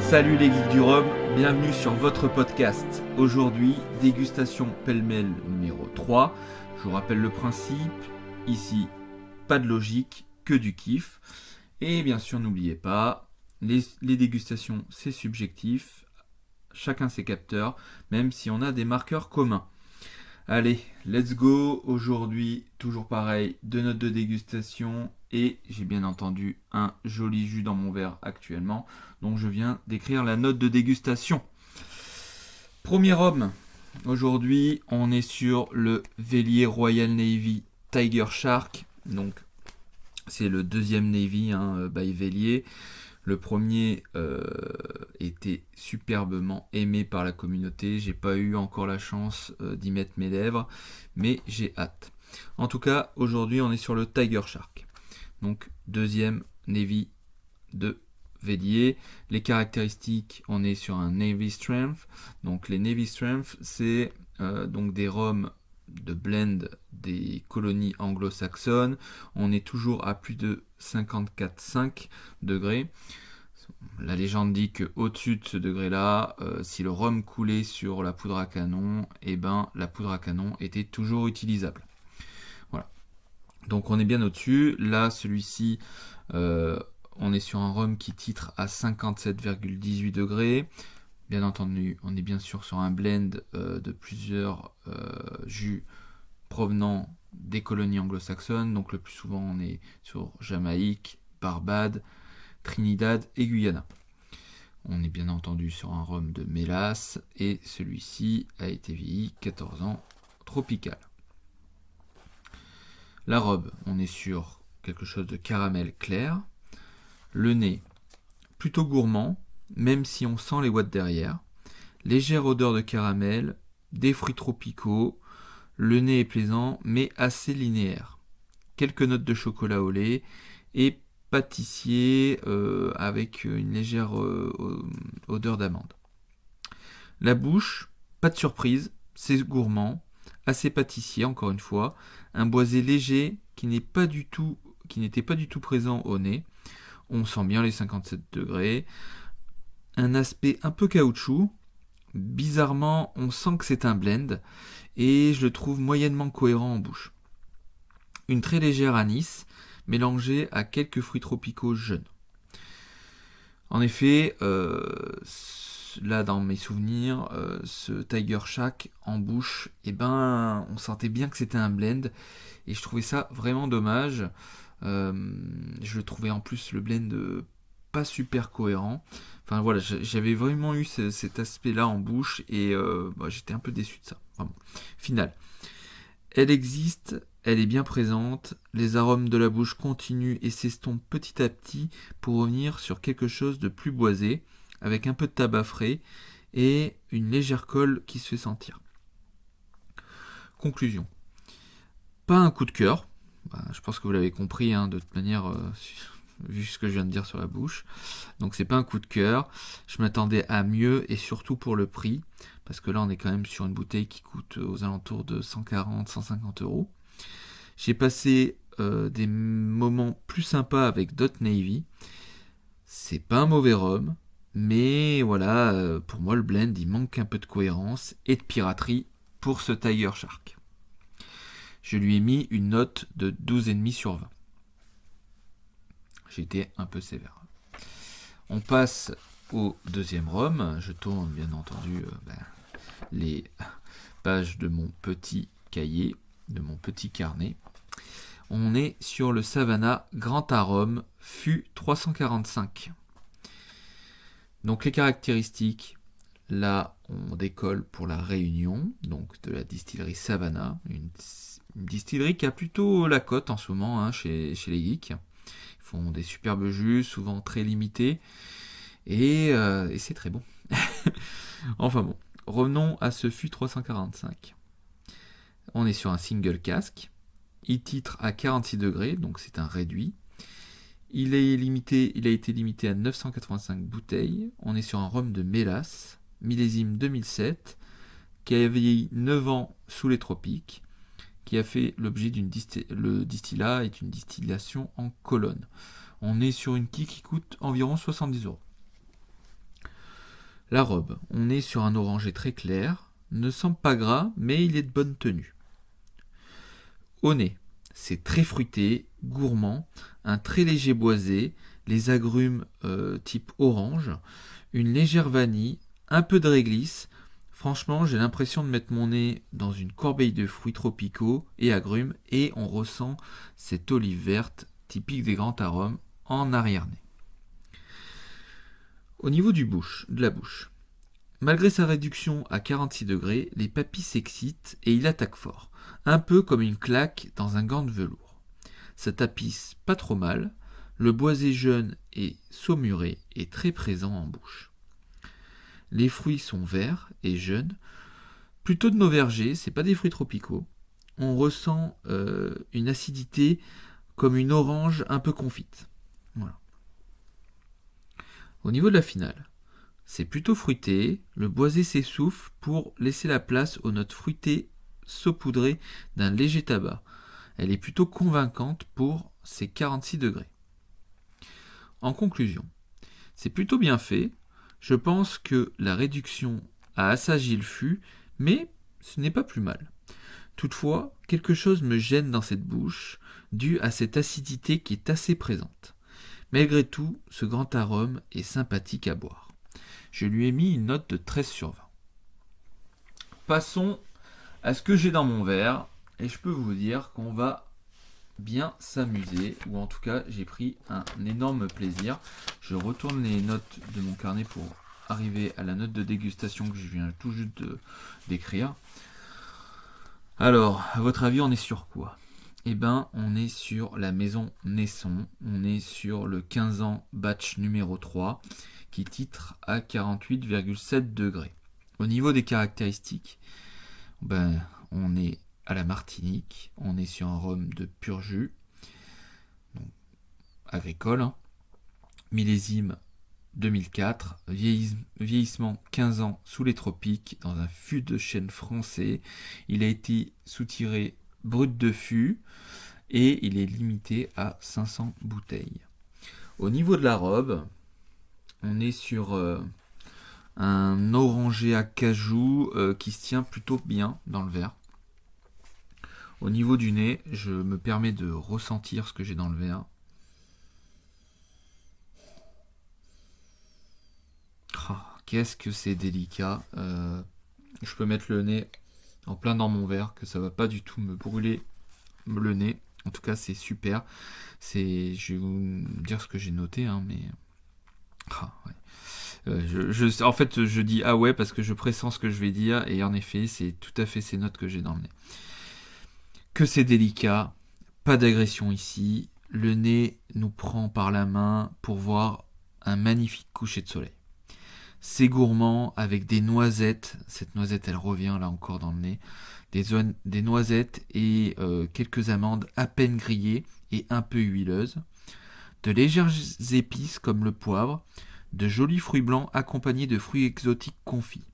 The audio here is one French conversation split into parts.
Salut les geeks du rhum, bienvenue sur votre podcast. Aujourd'hui, dégustation pêle-mêle numéro 3. Je vous rappelle le principe, ici, pas de logique, que du kiff. Et bien sûr, n'oubliez pas, les dégustations, c'est subjectif. Chacun ses capteurs, même si on a des marqueurs communs. Allez, let's go. Aujourd'hui, toujours pareil, 2 notes de dégustation et j'ai bien entendu un joli jus dans mon verre actuellement. Donc je viens d'écrire la note de dégustation. Premier rhum. Aujourd'hui, on est sur le Vellier Royal Navy Tiger Shark. Donc c'est le deuxième Navy by Vellier. Le premier était superbement aimé par la communauté. J'ai pas eu encore la chance d'y mettre mes lèvres, mais j'ai hâte. En tout cas, aujourd'hui, on est sur le Tiger Shark. Donc, deuxième Navy de Vellier. Les caractéristiques, on est sur un Navy Strength. Donc, les Navy Strength, c'est donc des rhums de blend des colonies anglo-saxonnes. On est toujours à plus de 54,5 degrés. La légende dit que au-dessus de ce degré-là, si le rhum coulait sur la poudre à canon, la poudre à canon était toujours utilisable. Voilà. Donc on est bien au-dessus. Là, celui-ci, on est sur un rhum qui titre à 57,18 degrés. Bien entendu, on est bien sûr sur un blend de plusieurs jus provenant des colonies anglo-saxonnes. Donc le plus souvent, on est sur Jamaïque, Barbade, Trinidad et Guyana. On est bien entendu sur un rhum de mélasse et celui-ci a été vieilli 14 ans tropical. La robe, on est sur quelque chose de caramel clair. Le nez, plutôt gourmand, même si on sent les watts derrière. Légère odeur de caramel, des fruits tropicaux. Le nez est plaisant, mais assez linéaire. Quelques notes de chocolat au lait et pâtissier avec une légère odeur d'amande. La bouche, pas de surprise, c'est gourmand, assez pâtissier encore une fois, un boisé léger qui n'était pas du tout présent au nez. On sent bien les 57 degrés. Un aspect un peu caoutchouc. Bizarrement, on sent que c'est un blend et je le trouve moyennement cohérent en bouche. Une très légère anis, mélangée à quelques fruits tropicaux jeunes. En effet, là dans mes souvenirs, ce Tiger Shark en bouche, on sentait bien que c'était un blend et je trouvais ça vraiment dommage. Je le trouvais en plus le blend pas super cohérent. Enfin voilà, j'avais vraiment eu cet aspect-là en bouche et j'étais un peu déçu de ça. Enfin, bon. Final. Elle existe, elle est bien présente, les arômes de la bouche continuent et s'estompent petit à petit pour revenir sur quelque chose de plus boisé, avec un peu de tabac frais et une légère colle qui se fait sentir. Conclusion. Pas un coup de cœur, je pense que vous l'avez compris de toute manière, vu ce que je viens de dire sur la bouche. Donc c'est pas un coup de cœur, je m'attendais à mieux et surtout pour le prix, parce que là on est quand même sur une bouteille qui coûte aux alentours de 140-150 euros. J'ai passé des moments plus sympas avec Dot Navy. C'est pas un mauvais rhum, mais voilà, pour moi le blend il manque un peu de cohérence et de piraterie pour ce Tiger Shark. Je lui ai mis une note de 12,5 sur 20. J'étais un peu sévère. On passe au deuxième rhum. Je tourne bien entendu les pages de mon petit cahier, de mon petit carnet. On est sur le Savannah Grand Arôme Fût 345. Donc les caractéristiques, là on décolle pour la réunion donc de la distillerie Savannah, une distillerie qui a plutôt la cote en ce moment chez les geeks. Ils font des superbes jus, souvent très limités, et c'est très bon. Enfin bon, revenons à ce fût 345. On est sur un single cask. Il titre à 46 degrés, donc c'est un réduit. Il a été limité à 985 bouteilles. On est sur un rhum de mélasse, millésime 2007, qui a vieilli 9 ans sous les tropiques, qui a fait l'objet le distillat est une distillation en colonne. On est sur une quille qui coûte environ 70 euros. La robe, on est sur un orangé très clair, ne semble pas gras, mais il est de bonne tenue. Au nez, c'est très fruité, gourmand, un très léger boisé, les agrumes type orange, une légère vanille, un peu de réglisse. Franchement, j'ai l'impression de mettre mon nez dans une corbeille de fruits tropicaux et agrumes et on ressent cette olive verte typique des grands arômes en arrière-nez. Au niveau de la bouche, malgré sa réduction à 46 degrés, les papilles s'excitent et il attaque fort, un peu comme une claque dans un gant de velours. Ça tapisse pas trop mal, le boisé jeune et saumuré est très présent en bouche. Les fruits sont verts et jeunes, plutôt de nos vergers, c'est pas des fruits tropicaux. On ressent une acidité comme une orange un peu confite. Voilà. Au niveau de la finale, c'est plutôt fruité, le boisé s'essouffle pour laisser la place aux notes fruitées saupoudrées d'un léger tabac. Elle est plutôt convaincante pour ses 46 degrés. En conclusion, c'est plutôt bien fait. Je pense que la réduction a assagi le fût, mais ce n'est pas plus mal. Toutefois, quelque chose me gêne dans cette bouche, dû à cette acidité qui est assez présente. Malgré tout, ce grand arôme est sympathique à boire. Je lui ai mis une note de 13 sur 20. Passons à ce que j'ai dans mon verre, et je peux vous dire qu'on va bien s'amuser, ou en tout cas j'ai pris un énorme plaisir. Je retourne les notes de mon carnet pour arriver à la note de dégustation que je viens tout juste d'écrire. Alors, à votre avis, on est sur quoi ? Eh ben, on est sur la maison Naisson, on est sur le 15 ans batch numéro 3 qui titre à 48,7 degrés. Au niveau des caractéristiques, ben, on est à la Martinique, on est sur un rhum de pur jus, donc, agricole, hein. Millésime 2004, vieillissement 15 ans sous les tropiques dans un fût de chêne français. Il a été soutiré brut de fût et il est limité à 500 bouteilles. Au niveau de la robe, on est sur un orangé à cajou qui se tient plutôt bien dans le verre. Au niveau du nez, je me permets de ressentir ce que j'ai dans le verre. Oh, qu'est-ce que c'est délicat. Je peux mettre le nez en plein dans mon verre, que ça va pas du tout me brûler le nez. En tout cas, c'est super. Je vais vous dire ce que j'ai noté, hein, mais... ouais. En fait, je dis ah ouais parce que je pressens ce que je vais dire, et en effet, c'est tout à fait ces notes que j'ai dans le nez. Que c'est délicat, pas d'agression ici. Le nez nous prend par la main pour voir un magnifique coucher de soleil. C'est gourmand avec des noisettes. Cette noisette, elle revient là encore dans le nez. Des noisettes et quelques amandes à peine grillées et un peu huileuses. De légères épices comme le poivre. De jolis fruits blancs accompagnés de fruits exotiques confits.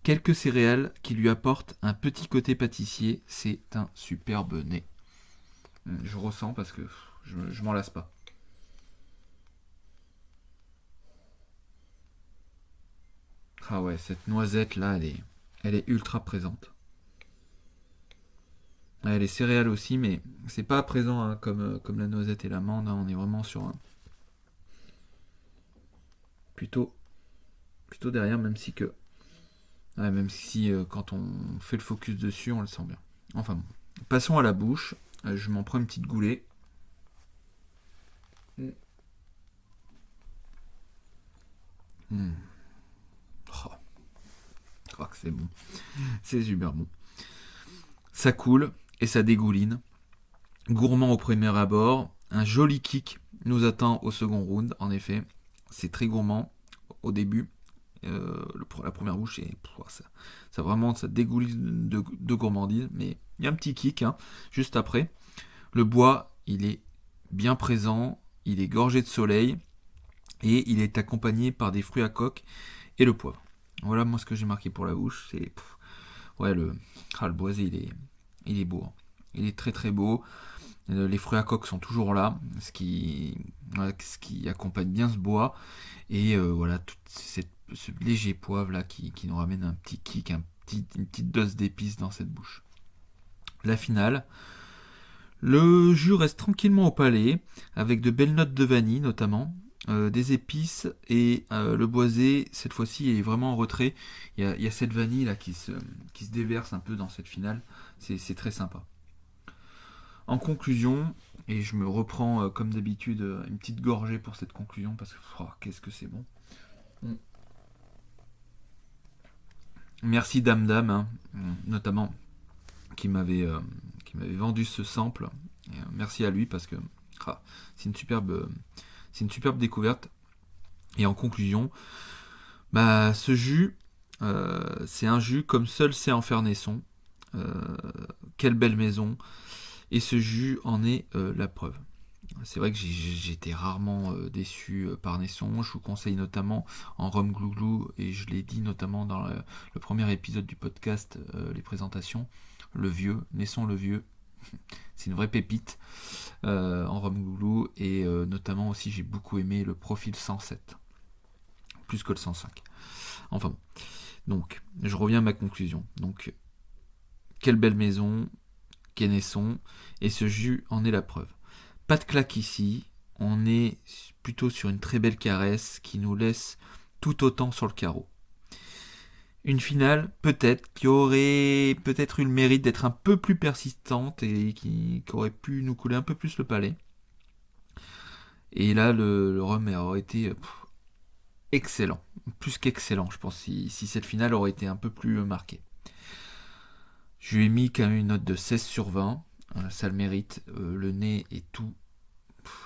Quelques céréales qui lui apportent un petit côté pâtissier. C'est un superbe nez. Je ressens parce que je m'en lasse pas. Ah ouais, cette noisette là, elle est ultra présente. Elle est céréale aussi, mais c'est pas présent hein, comme la noisette et l'amande. Hein, on est vraiment sur un plutôt derrière, même si quand on fait le focus dessus, on le sent bien. Enfin bon, passons à la bouche. Je m'en prends une petite goulée. Oh, que c'est bon. C'est super bon. Ça coule et ça dégouline. Gourmand au premier abord. Un joli kick nous attend au second round. En effet, c'est très gourmand au début. La première bouche, ça dégouline de gourmandise. Mais il y a un petit kick hein, juste après. Le bois, il est bien présent. Il est gorgé de soleil. Et il est accompagné par des fruits à coque et le poivre. Voilà moi ce que j'ai marqué pour la bouche. C'est le boisé il est beau. Hein. Il est très très beau. Les fruits à coque sont toujours là, ce qui accompagne bien ce bois. Et toute cette ce léger poivre là qui nous ramène un petit kick, une petite dose d'épices dans cette bouche. La finale, le jus reste tranquillement au palais, avec de belles notes de vanille notamment, des épices, et le boisé, cette fois-ci, est vraiment en retrait. Il y a cette vanille là qui se déverse un peu dans cette finale, c'est très sympa. En conclusion, et je me reprends comme d'habitude une petite gorgée pour cette conclusion, parce que qu'est-ce que c'est bon. Merci Dame Dame, notamment, qui m'avait vendu ce sample. Et, merci à lui parce que c'est une superbe découverte. Et en conclusion, ce jus, c'est un jus comme seul sait en faire Nesson. Quelle belle maison. Et ce jus en est la preuve. C'est vrai que j'étais rarement déçu par Nesson. Je vous conseille notamment en rhum glouglou, et je l'ai dit notamment dans le premier épisode du podcast, les présentations, le vieux, Nesson le vieux, c'est une vraie pépite en rhum glouglou, et notamment aussi j'ai beaucoup aimé le profil 107, plus que le 105. Enfin bon, donc je reviens à ma conclusion. Donc, quelle belle maison qu'est Nesson, et ce jus en est la preuve. Pas de claque ici, on est plutôt sur une très belle caresse qui nous laisse tout autant sur le carreau. Une finale peut-être qui aurait peut-être eu le mérite d'être un peu plus persistante et qui aurait pu nous couler un peu plus le palais. Et là le rhum aurait été excellent, plus qu'excellent je pense, si cette finale aurait été un peu plus marquée. Je lui ai mis quand même une note de 16 sur 20. Ça le mérite. Le nez est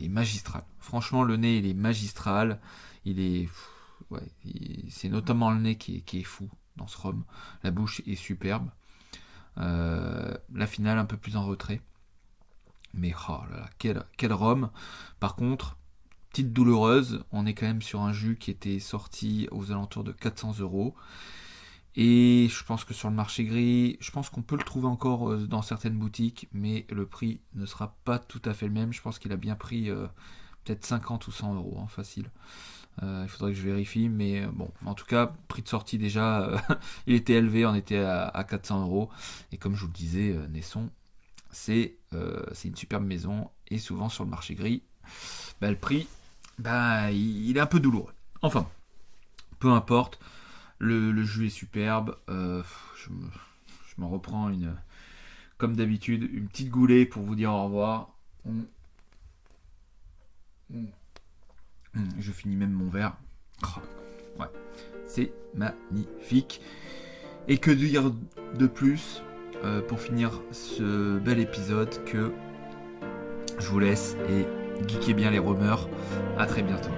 est magistral. Franchement, le nez il est magistral. C'est notamment le nez qui est fou dans ce rhum. La bouche est superbe. La finale un peu plus en retrait. Mais quel rhum. Par contre, petite douloureuse, on est quand même sur un jus qui était sorti aux alentours de 400 €. Et je pense que sur le marché gris, je pense qu'on peut le trouver encore dans certaines boutiques, mais le prix ne sera pas tout à fait le même. Je pense qu'il a bien pris peut-être 50 ou 100 € facile. Il faudrait que je vérifie, mais bon, en tout cas, prix de sortie déjà, il était élevé, on était à 400 €. Et comme je vous le disais, Nesson, c'est une superbe maison, et souvent sur le marché gris, le prix, il est un peu douloureux. Enfin, peu importe. Le jus est superbe. Je m'en reprends comme d'habitude, une petite goulée pour vous dire au revoir. Je finis même mon verre. Ouais, c'est magnifique. Et que dire de plus pour finir ce bel épisode que je vous laisse et geekez bien les rumeurs. À très bientôt.